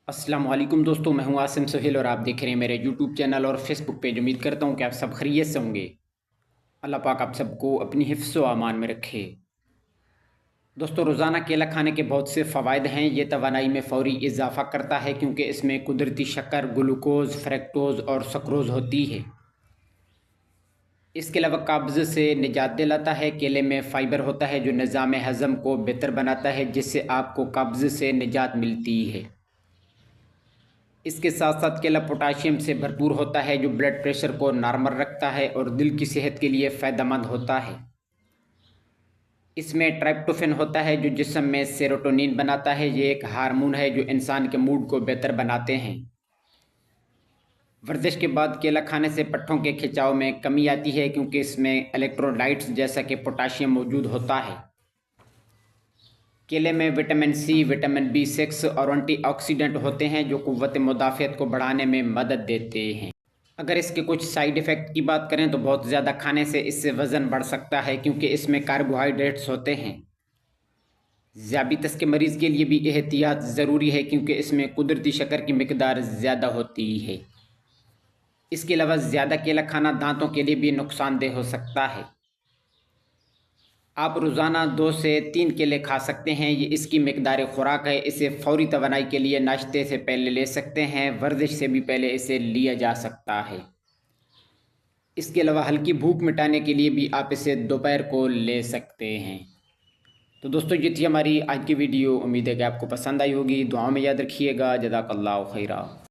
अस्सलाम वालेकुम दोस्तों, मैं हूं आसिम सोहेल और आप देख रहे हैं मेरे यूट्यूब चैनल और फेसबुक पेज। उम्मीद करता हूं कि आप सब खैरियत से होंगे। अल्लाह पाक आप सबको अपनी हिफ्ज़ व अमान में रखे। दोस्तों, रोज़ाना केला खाने के बहुत से फ़वाइद हैं। ये तवानाई में फ़ौरी इजाफ़ा करता है क्योंकि इसमें कुदरती शक्कर, ग्लूकोज़, फ्रक्टोज़ और सक्रोज़ होती है। इसके अलावा कब्ज़ से निजात दिलाता है। केले में फ़ाइबर होता है जो निज़ाम हज़म को बेहतर बनाता है, जिससे आपको कब्ज़ से निजात मिलती है। इसके साथ साथ केला पोटाशियम से भरपूर होता है जो ब्लड प्रेशर को नॉर्मल रखता है और दिल की सेहत के लिए फ़ायदेमंद होता है। इसमें ट्राइप्टोफैन होता है जो जिस्म में सेरोटोनिन बनाता है। ये एक हार्मोन है जो इंसान के मूड को बेहतर बनाते हैं। वर्जिश के बाद केला खाने से पट्ठों के खिंचाव में कमी आती है क्योंकि इसमें इलेक्ट्रोलाइट्स जैसा कि पोटाशियम मौजूद होता है। केले में विटामिन सी, विटामिन B6 और एंटीऑक्सीडेंट होते हैं जो क़ुव्वत मुदाफ़ियत को बढ़ाने में मदद देते हैं। अगर इसके कुछ साइड इफ़ेक्ट की बात करें तो बहुत ज़्यादा खाने से इससे वज़न बढ़ सकता है क्योंकि इसमें कार्बोहाइड्रेट्स होते हैं। ज़ियाबितस के मरीज़ के लिए भी एहतियात ज़रूरी है क्योंकि इसमें कुदरती शक्कर की मिकदार ज़्यादा होती है। इसके अलावा ज़्यादा केला खाना दांतों के लिए भी नुकसानदेह हो सकता है। आप रोज़ाना 2 से 3 केले खा सकते हैं। ये इसकी मिकदार खुराक है। इसे फ़ौरी तवानाई के लिए नाश्ते से पहले ले सकते हैं। वर्जिश से भी पहले इसे लिया जा सकता है। इसके अलावा हल्की भूख मिटाने के लिए भी आप इसे दोपहर को ले सकते हैं। तो दोस्तों, ये थी हमारी आज की वीडियो। उम्मीद है कि आपको पसंद आई होगी। दुआओं में याद रखिएगा। जज़ाकल्लाहु खैरा।